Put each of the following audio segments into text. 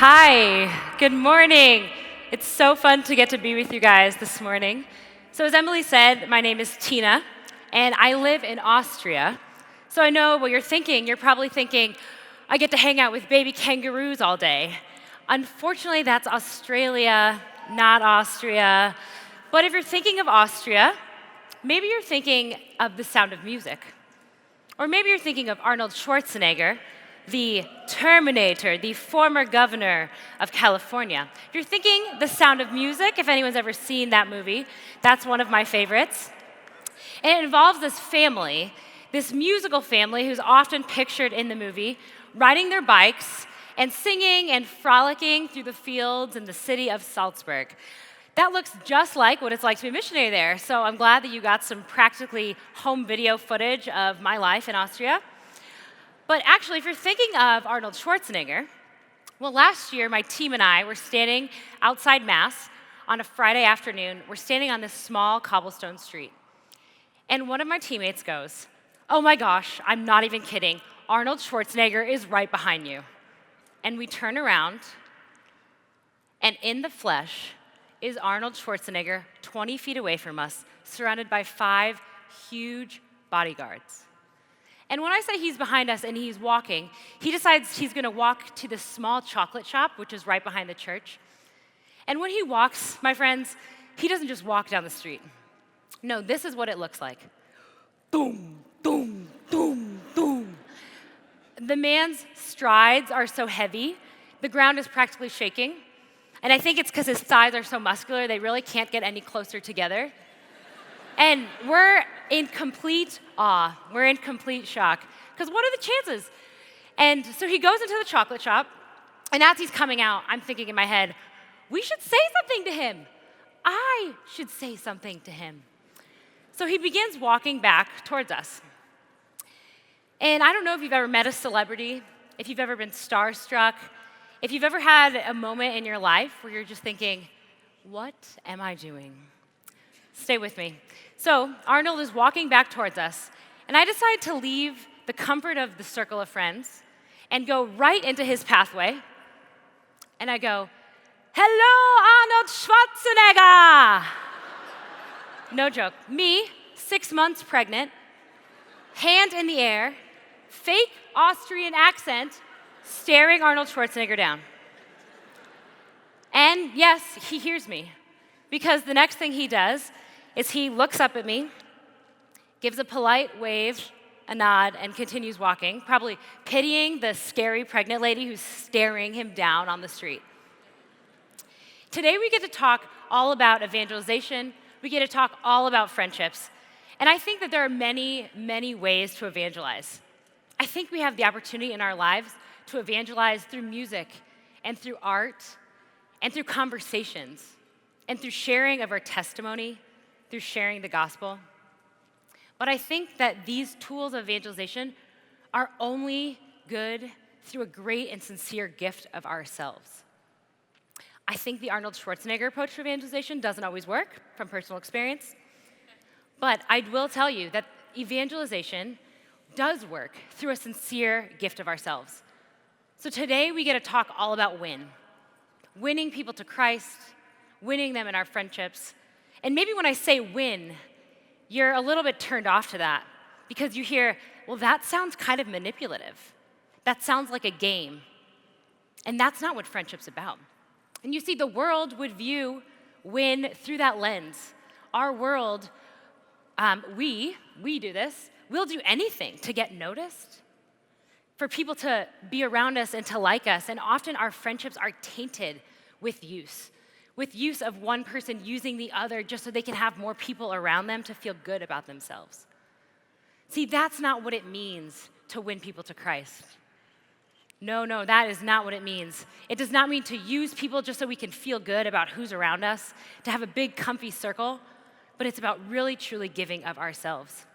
Hi, good morning. It's so fun to get to be with you guys this morning. So as Emily said, my name is Tina, and I live in Austria. So I know what you're thinking. You're probably thinking, I get to hang out with baby kangaroos all day. Unfortunately, that's Australia, not Austria. But if you're thinking of Austria, maybe you're thinking of The Sound of Music. Or maybe you're thinking of Arnold Schwarzenegger, the Terminator, the former governor of California. If you're thinking The Sound of Music, if anyone's ever seen that movie, that's one of my favorites. And it involves this family, this musical family who's often pictured in the movie, riding their bikes and singing and frolicking through the fields in the city of Salzburg. That looks just like what it's like to be a missionary there. So I'm glad that you got some practically home video footage of my life in Austria. But actually, if you're thinking of Arnold Schwarzenegger, well, last year my team and I were standing outside Mass on a Friday afternoon. We're standing on this small cobblestone street. And one of my teammates goes, "Oh my gosh, I'm not even kidding. Arnold Schwarzenegger is right behind you." And we turn around, and in the flesh is Arnold Schwarzenegger 20 feet away from us, surrounded by 5 huge bodyguards. And when I say he's behind us and he's walking, he decides he's going to walk to the small chocolate shop, which is right behind the church. And when he walks, my friends, he doesn't just walk down the street. No, this is what it looks like. Boom, boom, boom, boom. The man's strides are so heavy, the ground is practically shaking. And I think it's because his thighs are so muscular, they really can't get any closer together. And we're in complete awe. We're in complete shock. Because what are the chances? And so he goes into the chocolate shop, and as he's coming out, I'm thinking in my head, we should say something to him. I should say something to him. So he begins walking back towards us. And I don't know if you've ever met a celebrity, if you've ever been starstruck, if you've ever had a moment in your life where you're just thinking, what am I doing? Stay with me. So Arnold is walking back towards us, and I decide to leave the comfort of the circle of friends and go right into his pathway. And I go, "Hello, Arnold Schwarzenegger!" No joke. Me, 6 months pregnant, hand in the air, fake Austrian accent, staring Arnold Schwarzenegger down. And yes, he hears me, because the next thing he does is he looks up at me, gives a polite wave, a nod, and continues walking, probably pitying the scary pregnant lady who's staring him down on the street. Today we get to talk all about evangelization. We get to talk all about friendships. And I think that there are many, many ways to evangelize. I think we have the opportunity in our lives to evangelize through music and through art and through conversations and through sharing of our testimony, through sharing the gospel. But I think that these tools of evangelization are only good through a great and sincere gift of ourselves. I think the Arnold Schwarzenegger approach to evangelization doesn't always work from personal experience. But I will tell you that evangelization does work through a sincere gift of ourselves. So today we get to talk all about winning people to Christ, winning them in our friendships. And maybe when I say win, you're a little bit turned off to that because you hear, well, that sounds kind of manipulative. That sounds like a game. And that's not what friendship's about. And you see, the world would view win through that lens. Our world, we do this. We'll do anything to get noticed, for people to be around us and to like us. And often our friendships are tainted with use of one person using the other just so they can have more people around them to feel good about themselves. See, that's not what it means to win people to Christ. No, that is not what it means. It does not mean to use people just so we can feel good about who's around us, to have a big, comfy circle, but it's about really, truly giving of ourselves.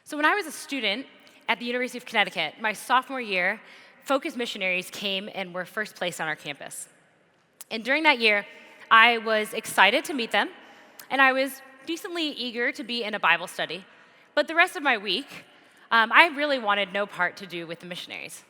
So when I was a student at the University of Connecticut, my sophomore year, Focus missionaries came and were first place on our campus. And during that year, I was excited to meet them, and I was decently eager to be in a Bible study. But the rest of my week, I really wanted no part to do with the missionaries.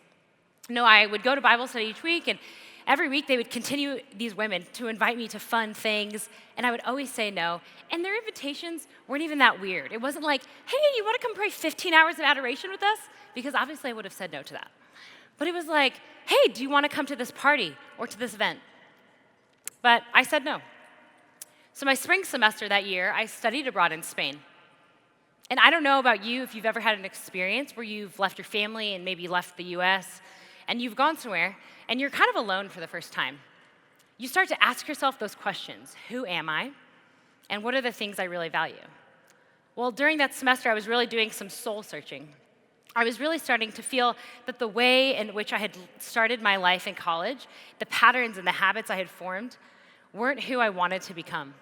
No, I would go to Bible study each week, and every week they would continue, these women, to invite me to fun things, and I would always say no. And their invitations weren't even that weird. It wasn't like, hey, you want to come pray 15 hours of adoration with us? Because obviously I would have said no to that. But it was like, hey, do you want to come to this party or to this event? But I said no. So my spring semester that year, I studied abroad in Spain. And I don't know about you if you've ever had an experience where you've left your family and maybe left the US, and you've gone somewhere, and you're kind of alone for the first time. You start to ask yourself those questions. Who am I? And what are the things I really value? Well, during that semester, I was really doing some soul searching. I was really starting to feel that the way in which I had started my life in college, the patterns and the habits I had formed, weren't who I wanted to become.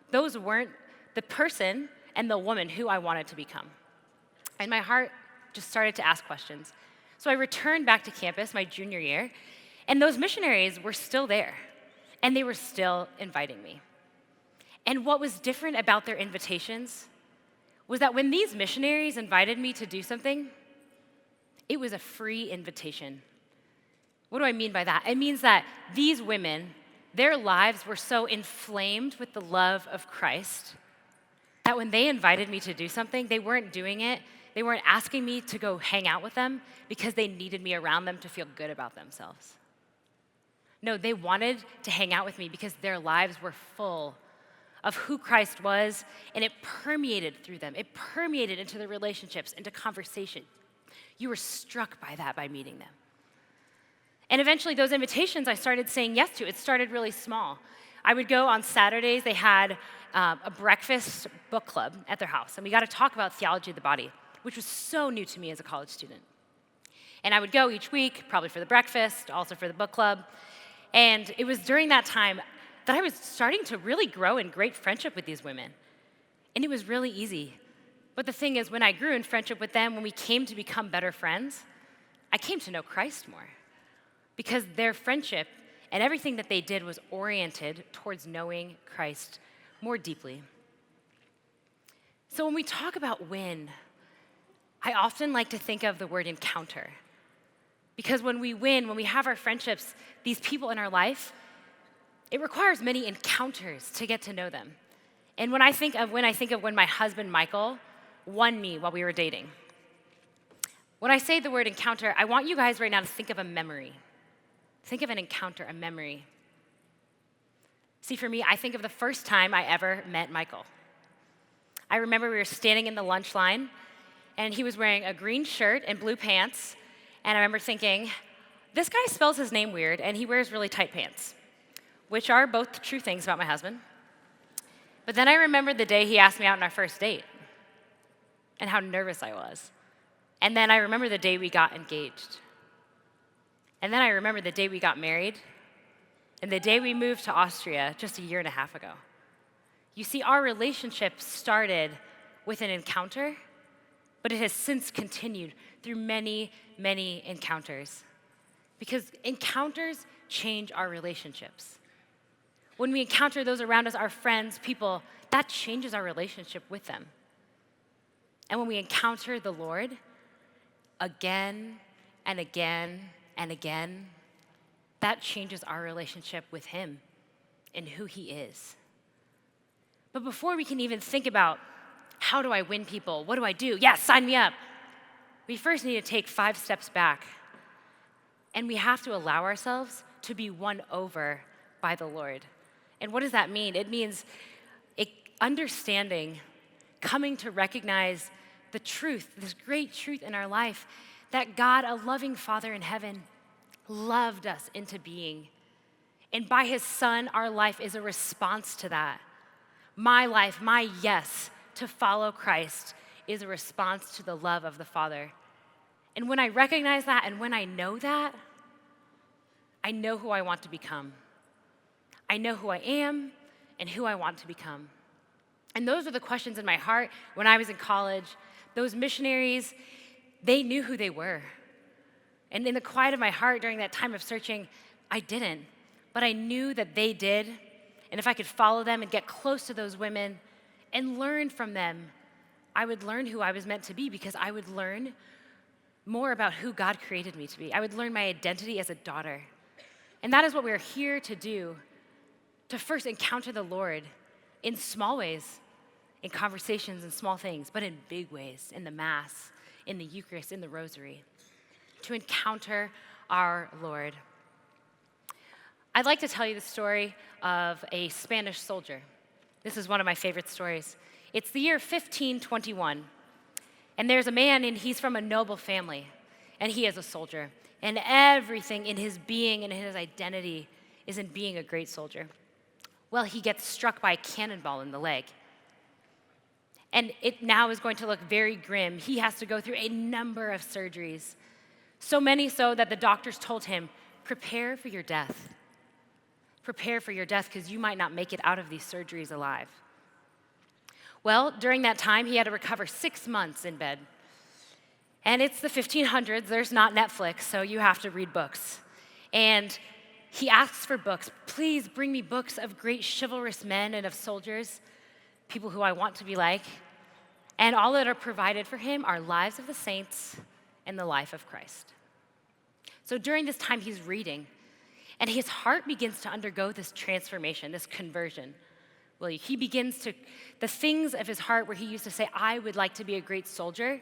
Those weren't the person and the woman who I wanted to become. And my heart just started to ask questions. So I returned back to campus my junior year, and those missionaries were still there, and they were still inviting me. And what was different about their invitations was that when these missionaries invited me to do something, it was a free invitation. What do I mean by that? It means that these women, their lives were so inflamed with the love of Christ that when they invited me to do something, they weren't doing it. They weren't asking me to go hang out with them because they needed me around them to feel good about themselves. No, they wanted to hang out with me because their lives were full of who Christ was, and it permeated through them. It permeated into the relationships, into conversation. You were struck by that by meeting them. And eventually those invitations I started saying yes to. It started really small. I would go on Saturdays. They had a breakfast book club at their house, and we got to talk about theology of the body, which was so new to me as a college student. And I would go each week, probably for the breakfast, also for the book club. And it was during that time that I was starting to really grow in great friendship with these women. And it was really easy. But the thing is, when I grew in friendship with them, when we came to become better friends, I came to know Christ more. Because their friendship and everything that they did was oriented towards knowing Christ more deeply. So when we talk about win, I often like to think of the word encounter. Because when we win, when we have our friendships, these people in our life, it requires many encounters to get to know them. And when I think of when my husband, Michael, won me while we were dating. When I say the word encounter, I want you guys right now to think of a memory. Think of an encounter, a memory. See, for me, I think of the first time I ever met Michael. I remember we were standing in the lunch line, and he was wearing a green shirt and blue pants, and I remember thinking, this guy spells his name weird, and he wears really tight pants, which are both true things about my husband. But then I remembered the day he asked me out on our first date, and how nervous I was. And then I remember the day we got engaged. And then I remember the day we got married, and the day we moved to Austria just a year and a half ago. You see, our relationship started with an encounter, but it has since continued through many, many encounters. Because encounters change our relationships. When we encounter those around us, our friends, people, that changes our relationship with them. And when we encounter the Lord again and again and again, that changes our relationship with Him and who He is. But before we can even think about how do I win people, what do I do? Yeah, sign me up. We first need to take 5 steps back. And we have to allow ourselves to be won over by the Lord. And what does that mean? It means understanding, coming to recognize the truth, this great truth in our life, that God, a loving Father in heaven, loved us into being. And by His Son, our life is a response to that. My life, my yes to follow Christ is a response to the love of the Father. And when I recognize that and when I know that, I know who I want to become. I know who I am and who I want to become. And those are the questions in my heart when I was in college. Those missionaries, they knew who they were. And in the quiet of my heart during that time of searching, I didn't. But I knew that they did. And if I could follow them and get close to those women and learn from them, I would learn who I was meant to be, because I would learn more about who God created me to be. I would learn my identity as a daughter. And that is what we're here to do, to first encounter the Lord in small ways, in conversations and small things, but in big ways, in the Mass, in the Eucharist, in the Rosary, to encounter our Lord. I'd like to tell you the story of a Spanish soldier. This is one of my favorite stories. It's the year 1521, and there's a man, and he's from a noble family, and he is a soldier, and everything in his being and his identity is in being a great soldier. Well, he gets struck by a cannonball in the leg, and it now is going to look very grim. He has to go through a number of surgeries, so many so that the doctors told him, prepare for your death. Prepare for your death because you might not make it out of these surgeries alive. Well, during that time, he had to recover 6 months in bed. And it's the 1500s, there's not Netflix, so you have to read books. And he asks for books. Please bring me books of great chivalrous men and of soldiers, people who I want to be like. And all that are provided for him are lives of the saints and the life of Christ. So during this time, he's reading, and his heart begins to undergo this transformation, this conversion. Well, he begins to, the things of his heart where he used to say, I would like to be a great soldier,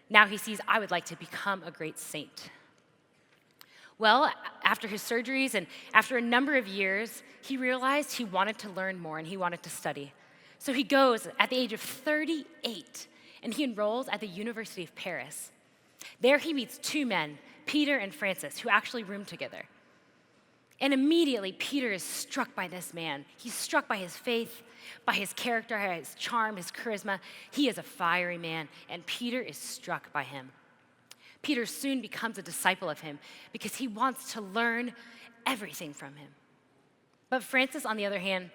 now he sees, I would like to become a great saint. Well, after his surgeries and after a number of years, he realized he wanted to learn more and he wanted to study. So he goes at the age of 38 and he enrolls at the University of Paris. There he meets 2 men, Peter and Francis, who actually roomed together. And immediately, Peter is struck by this man. He's struck by his faith, by his character, his charm, his charisma. He is a fiery man, and Peter is struck by him. Peter soon becomes a disciple of him because he wants to learn everything from him. But Francis, on the other hand,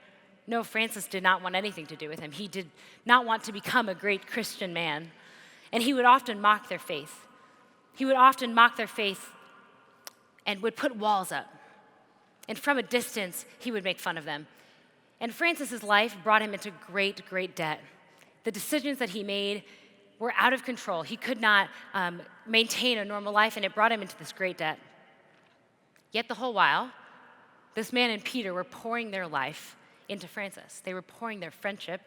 no, Francis did not want anything to do with him. He did not want to become a great Christian man, and he would often mock their faith. He would often mock their faith and would put walls up. And from a distance, he would make fun of them. And Francis's life brought him into great, great debt. The decisions that he made were out of control. He could not maintain a normal life, and it brought him into this great debt. Yet the whole while, this man and Peter were pouring their life into Francis. They were pouring their friendship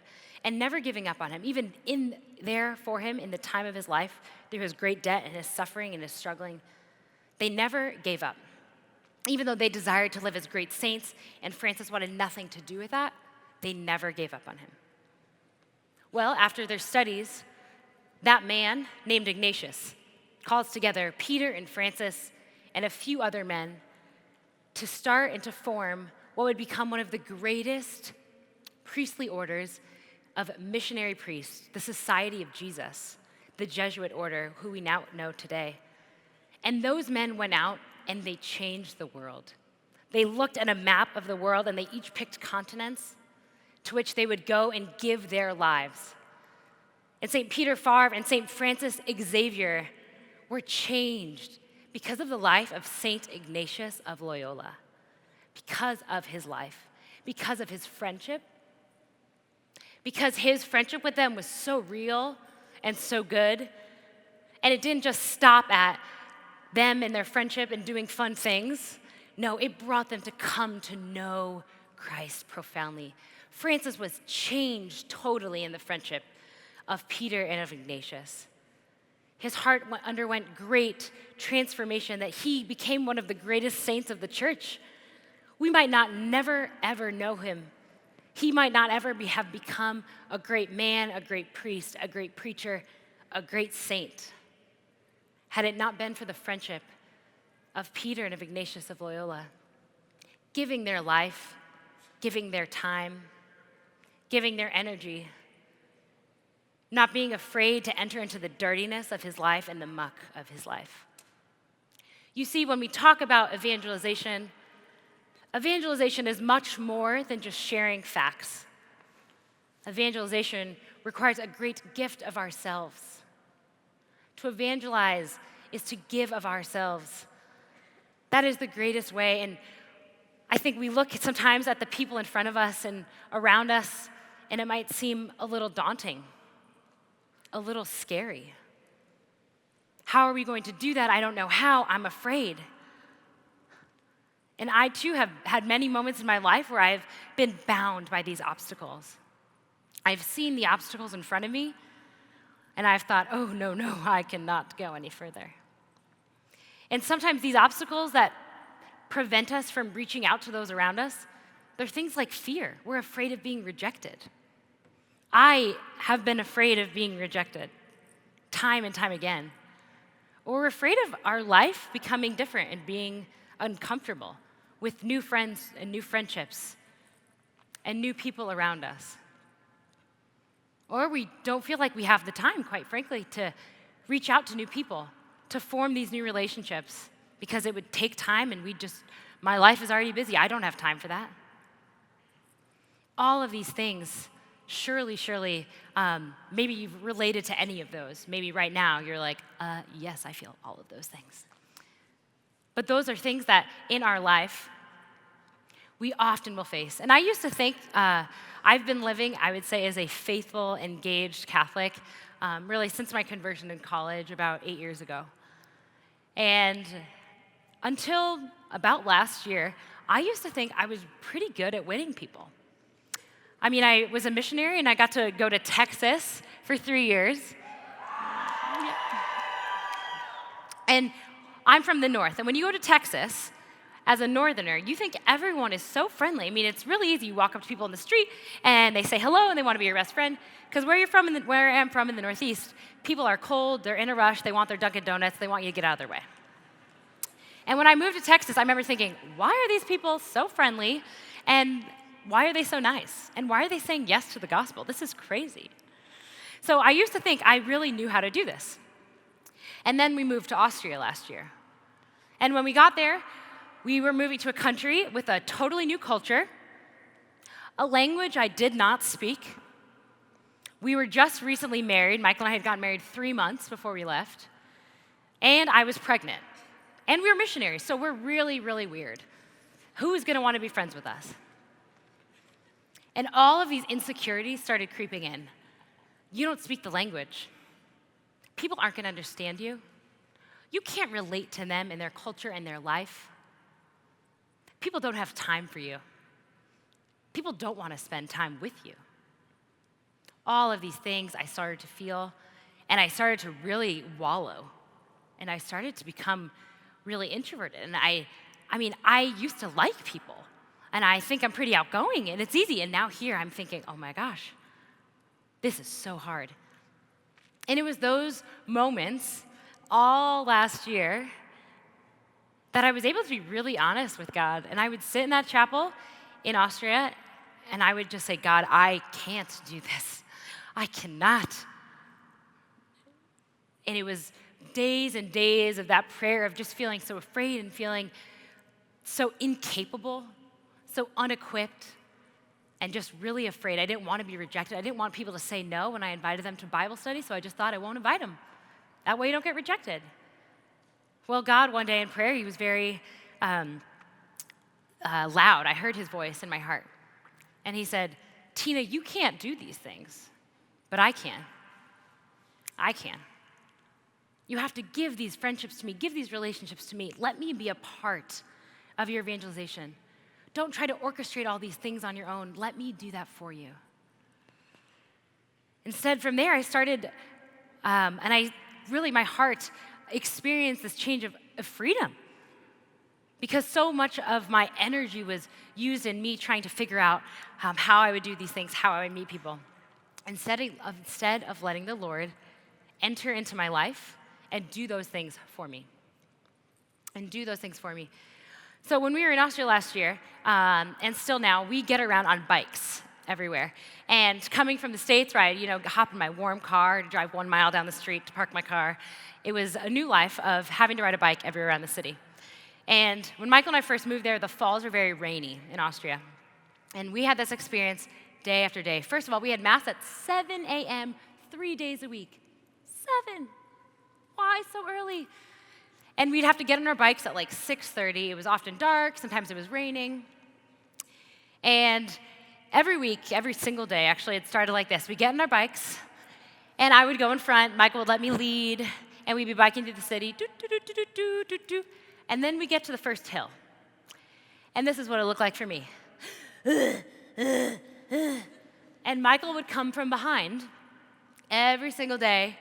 and never giving up on him. Even in there for him in the time of his life, through his great debt and his suffering and his struggling, they never gave up. Even though they desired to live as great saints, and Francis wanted nothing to do with that, they never gave up on him. Well, after their studies, that man named Ignatius calls together Peter and Francis and a few other men to start and to form what would become one of the greatest priestly orders of missionary priests, the Society of Jesus, the Jesuit order, who we now know today. And those men went out and they changed the world. They looked at a map of the world and they each picked continents to which they would go and give their lives. And St. Peter Favre and St. Francis Xavier were changed because of the life of St. Ignatius of Loyola, because of his life, because of his friendship, because his friendship with them was so real and so good, and it didn't just stop at them and their friendship and doing fun things. No, it brought them to come to know Christ profoundly. Francis was changed totally in the friendship of Peter and of Ignatius. His heart underwent great transformation that he became one of the greatest saints of the church. We might not never, ever know him. He might not ever have become a great man, a great priest, a great preacher, a great saint, had it not been for the friendship of Peter and of Ignatius of Loyola, giving their life, giving their time, giving their energy, not being afraid to enter into the dirtiness of his life and the muck of his life. You see, when we talk about evangelization, evangelization is much more than just sharing facts. Evangelization requires a great gift of ourselves. To evangelize is to give of ourselves. That is the greatest way. And I think we look sometimes at the people in front of us and around us, and it might seem a little daunting, a little scary. How are we going to do that? I don't know how. I'm afraid. And I too have had many moments in my life where I've been bound by these obstacles. I've seen the obstacles in front of me, and I've thought, oh, no, I cannot go any further. And sometimes these obstacles that prevent us from reaching out to those around us, they're things like fear. We're afraid of being rejected. I have been afraid of being rejected time and time again. Or we're afraid of our life becoming different and being uncomfortable with new friends and new friendships and new people around us. Or we don't feel like we have the time, quite frankly, to reach out to new people, to form these new relationships, because it would take time and my life is already busy. I don't have time for that. All of these things, surely, maybe you've related to any of those. Maybe right now you're like, yes, I feel all of those things. But those are things that in our life we often will face. And I used to think, I've been living, I would say, as a faithful, engaged Catholic, really since my conversion in college about 8 years ago. And until about last year, I used to think I was pretty good at winning people. I mean, I was a missionary, and I got to go to Texas for 3 years. And I'm from the north, and when you go to Texas, as a northerner, you think everyone is so friendly. I mean, it's really easy. You walk up to people in the street, and they say hello, and they want to be your best friend. Because where I am from in the Northeast, people are cold, they're in a rush, they want their Dunkin' Donuts, they want you to get out of their way. And when I moved to Texas, I remember thinking, why are these people so friendly, and why are they so nice? And why are they saying yes to the gospel? This is crazy. So I used to think I really knew how to do this. And then we moved to Austria last year. And when we got there, we were moving to a country with a totally new culture, a language I did not speak. We were just recently married. Michael and I had gotten married 3 months before we left. And I was pregnant. And we were missionaries, so we're really, really weird. Who's going to want to be friends with us? And all of these insecurities started creeping in. You don't speak the language. People aren't going to understand you. You can't relate to them and their culture and their life. People don't have time for you. People don't want to spend time with you. All of these things I started to feel, and I started to really wallow, and I started to become really introverted. And I used to like people, and I think I'm pretty outgoing, and it's easy. And now here I'm thinking, oh my gosh, this is so hard. And it was those moments all last year that I was able to be really honest with God. And I would sit in that chapel in Austria, and I would just say, God, I can't do this. I cannot. And it was days and days of that prayer of just feeling so afraid and feeling so incapable, so unequipped, and just really afraid. I didn't want to be rejected. I didn't want people to say no when I invited them to Bible study, so I just thought I won't invite them. That way you don't get rejected. Well, God, one day in prayer, he was very loud. I heard his voice in my heart. And he said, Tina, you can't do these things, but I can. I can. You have to give these friendships to me, give these relationships to me. Let me be a part of your evangelization. Don't try to orchestrate all these things on your own. Let me do that for you. Instead, from there, I started, my heart experienced this change of freedom. Because so much of my energy was used in me trying to figure out how I would do these things, how I would meet people. Instead of letting the Lord enter into my life and do those things for me. So when we were in Austria last year, and still now, we get around on bikes everywhere. And coming from the States, where I hop in my warm car to drive 1 mile down the street to park my car, it was a new life of having to ride a bike everywhere around the city. And when Michael and I first moved there, the falls were very rainy in Austria. And we had this experience day after day. First of all, we had Mass at 7 a.m. 3 days a week. 7. Why so early? And we'd have to get on our bikes at like 6:30. It was often dark. Sometimes it was raining. And every week, every single day, actually, it started like this. We get on our bikes, and I would go in front. Michael would let me lead, and we'd be biking through the city, and then we get to the first hill. And this is what it looked like for me. And Michael would come from behind every single day.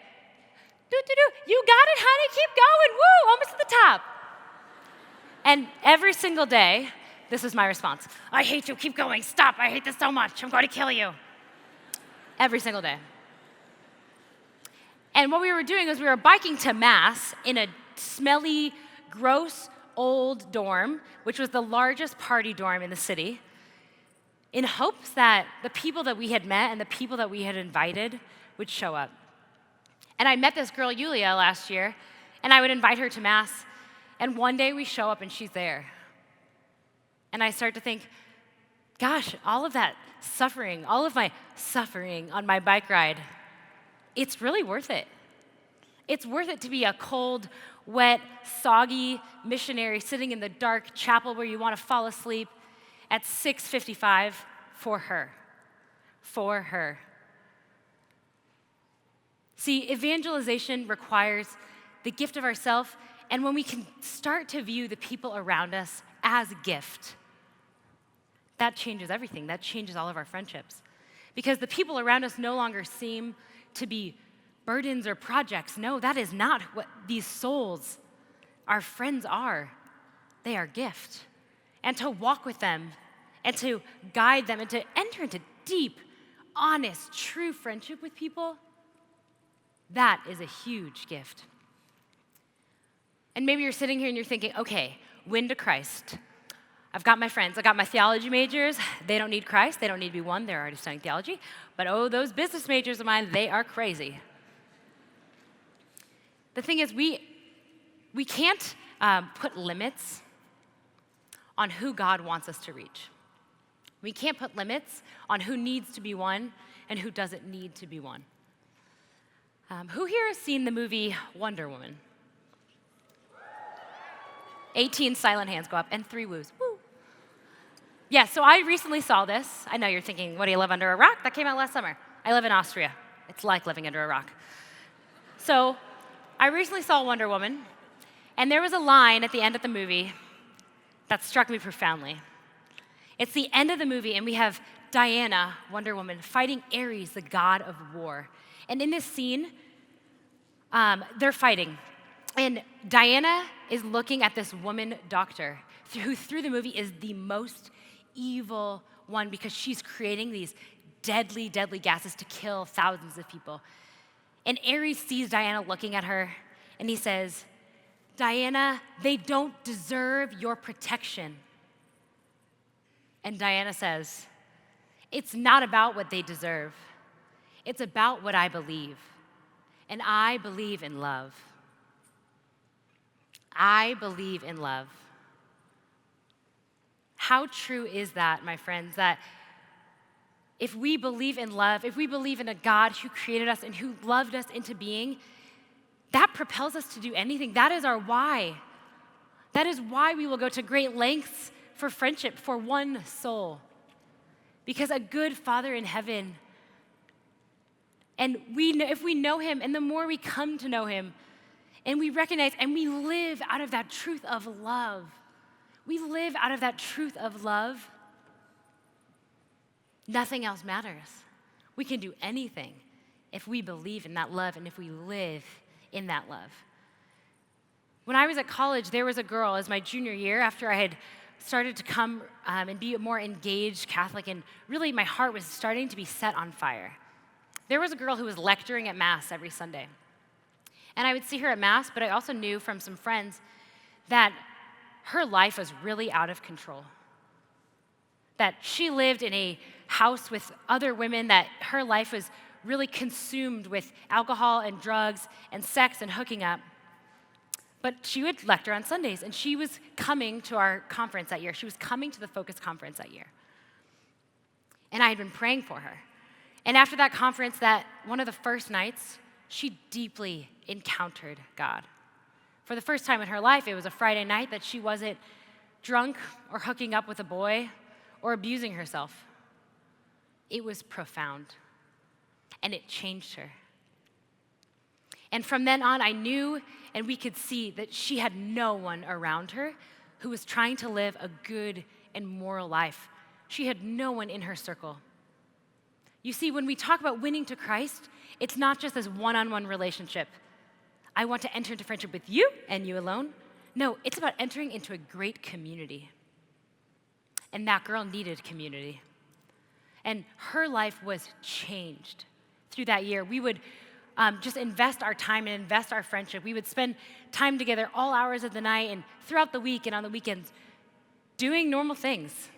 You got it, honey, keep going, woo, almost to the top. And every single day, this is my response. I hate you, keep going, stop, I hate this so much, I'm going to kill you. Every single day. And what we were doing was we were biking to Mass in a smelly, gross, old dorm, which was the largest party dorm in the city, in hopes that the people that we had met and the people that we had invited would show up. And I met this girl, Yulia, last year, and I would invite her to Mass, and one day we show up and she's there. And I start to think, gosh, all of that suffering, all of my suffering on my bike ride, it's really worth it. It's worth it to be a cold, wet, soggy missionary sitting in the dark chapel where you want to fall asleep at 6:55 for her. For her. See, evangelization requires the gift of ourself, and when we can start to view the people around us as a gift, that changes everything. That changes all of our friendships. Because the people around us no longer seem to be burdens or projects. No, that is not what these souls, our friends, are. They are gift. And to walk with them and to guide them and to enter into deep, honest, true friendship with people, that is a huge gift. And maybe you're sitting here and you're thinking, okay, win to Christ. I've got my friends. I got my theology majors. They don't need Christ. They don't need to be won. They're already studying theology. But oh, those business majors of mine, they are crazy. The thing is, we can't put limits on who God wants us to reach. We can't put limits on who needs to be won and who doesn't need to be won. Who here has seen the movie Wonder Woman? 18 silent hands go up and 3 woos. Woo. Yeah, so I recently saw this. I know you're thinking, what, do you live under a rock? That came out last summer. I live in Austria. It's like living under a rock. So I recently saw Wonder Woman, and there was a line at the end of the movie that struck me profoundly. It's the end of the movie, and we have Diana, Wonder Woman, fighting Ares, the god of war. And in this scene, they're fighting. And Diana is looking at this woman doctor, who through the movie is the most evil one because she's creating these deadly, deadly gases to kill thousands of people. And Ares sees Diana looking at her, and he says, Diana, they don't deserve your protection. And Diana says, it's not about what they deserve. It's about what I believe. And I believe in love. I believe in love. How true is that, my friends, that if we believe in love, if we believe in a God who created us and who loved us into being, that propels us to do anything. That is our why. That is why we will go to great lengths for friendship, for one soul. Because a good Father in heaven, and if we know him, and the more we come to know him, and we recognize and we live out of that truth of love, we live out of that truth of love, nothing else matters. We can do anything if we believe in that love and if we live in that love. When I was at college, there was a girl, as my junior year, after I had started to come and be a more engaged Catholic, and really my heart was starting to be set on fire. There was a girl who was lecturing at Mass every Sunday. And I would see her at Mass, but I also knew from some friends that her life was really out of control. That she lived in a house with other women, that her life was really consumed with alcohol and drugs and sex and hooking up. But she would lecture on Sundays, and she was coming to our conference that year. She was coming to the Focus conference that year. And I had been praying for her. And after that conference, that one of the first nights, she deeply encountered God. For the first time in her life, it was a Friday night that she wasn't drunk or hooking up with a boy or abusing herself. It was profound, and it changed her. And from then on, I knew and we could see that she had no one around her who was trying to live a good and moral life. She had no one in her circle. You see, when we talk about winning to Christ, it's not just this one-on-one relationship. I want to enter into friendship with you and you alone. No, it's about entering into a great community. And that girl needed community. And her life was changed through that year. We would just invest our time and invest our friendship. We would spend time together all hours of the night and throughout the week and on the weekends doing normal things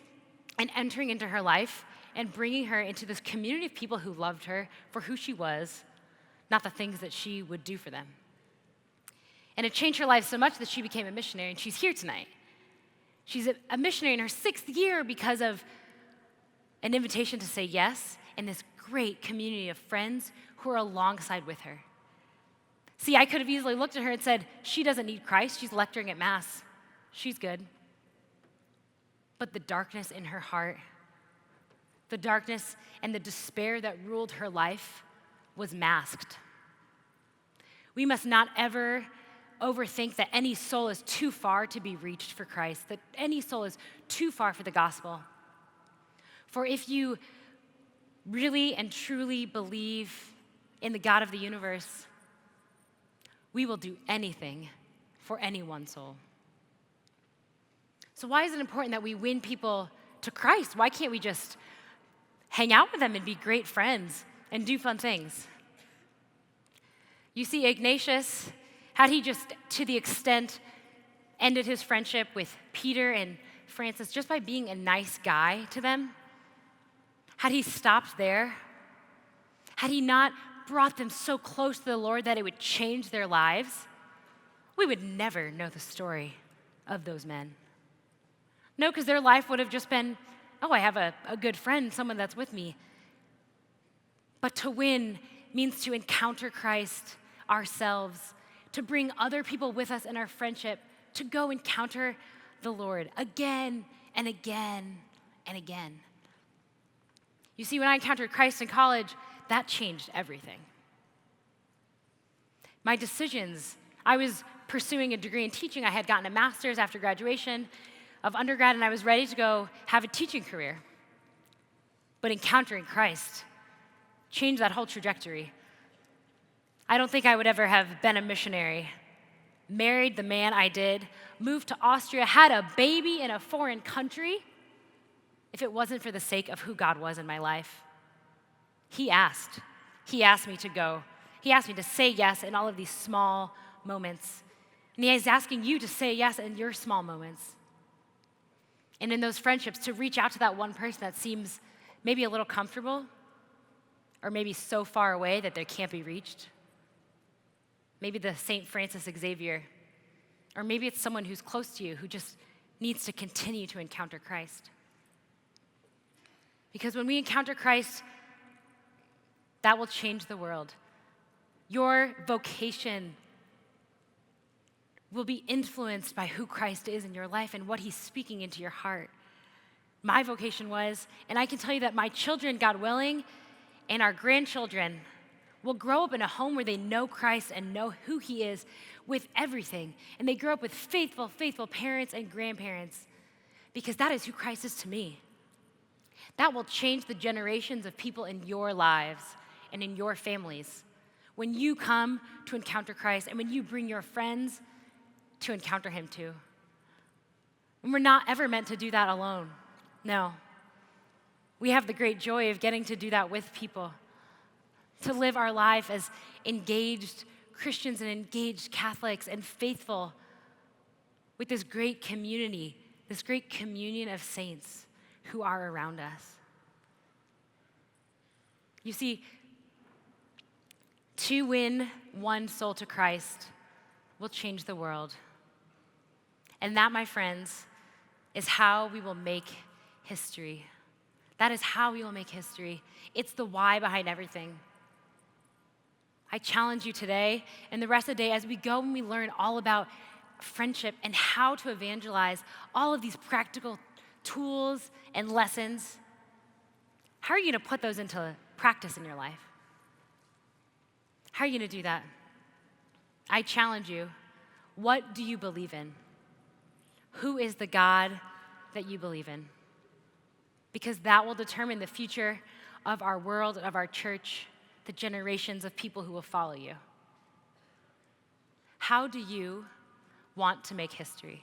and entering into her life and bringing her into this community of people who loved her for who she was, not the things that she would do for them. And it changed her life so much that she became a missionary, and she's here tonight. She's a missionary in her 6th year because of an invitation to say yes and this great community of friends who are alongside with her. See, I could have easily looked at her and said, she doesn't need Christ. She's lecturing at Mass. She's good. But the darkness in her heart, the darkness and the despair that ruled her life was masked. We must not ever overthink that any soul is too far to be reached for Christ, that any soul is too far for the gospel. For if you really and truly believe in the God of the universe, we will do anything for any one soul. So why is it important that we win people to Christ? Why can't we just hang out with them and be great friends and do fun things? You see, Ignatius, had he just to the extent ended his friendship with Peter and Francis just by being a nice guy to them, had he stopped there, had he not brought them so close to the Lord that it would change their lives, we would never know the story of those men. No, because their life would have just been, oh, I have a good friend, someone that's with me. But to win means to encounter Christ ourselves, to bring other people with us in our friendship, to go encounter the Lord again and again and again. You see, when I encountered Christ in college, that changed everything. My decisions, I was pursuing a degree in teaching. I had gotten a master's after graduation of undergrad, and I was ready to go have a teaching career. But encountering Christ changed that whole trajectory. I don't think I would ever have been a missionary, married the man I did, moved to Austria, had a baby in a foreign country, if it wasn't for the sake of who God was in my life. He asked me to go. He asked me to say yes in all of these small moments. And he is asking you to say yes in your small moments. And in those friendships, to reach out to that one person that seems maybe a little comfortable, or maybe so far away that they can't be reached. Maybe the St. Francis Xavier, or maybe it's someone who's close to you who just needs to continue to encounter Christ. Because when we encounter Christ, that will change the world. Your vocation will be influenced by who Christ is in your life and what he's speaking into your heart. My vocation was, and I can tell you that my children, God willing, and our grandchildren will grow up in a home where they know Christ and know who he is with everything. And they grow up with faithful, faithful parents and grandparents, because that is who Christ is to me. That will change the generations of people in your lives and in your families. When you come to encounter Christ and when you bring your friends to encounter him too. And we're not ever meant to do that alone. No. We have the great joy of getting to do that with people, to live our life as engaged Christians and engaged Catholics and faithful with this great community, this great communion of saints who are around us. You see, to win one soul to Christ will change the world. And that, my friends, is how we will make history. That is how we will make history. It's the why behind everything. I challenge you today and the rest of the day as we go and we learn all about friendship and how to evangelize, all of these practical tools and lessons. How are you going to put those into practice in your life? How are you going to do that? I challenge you, what do you believe in? Who is the God that you believe in? Because that will determine the future of our world, of our church, the generations of people who will follow you. How do you want to make history?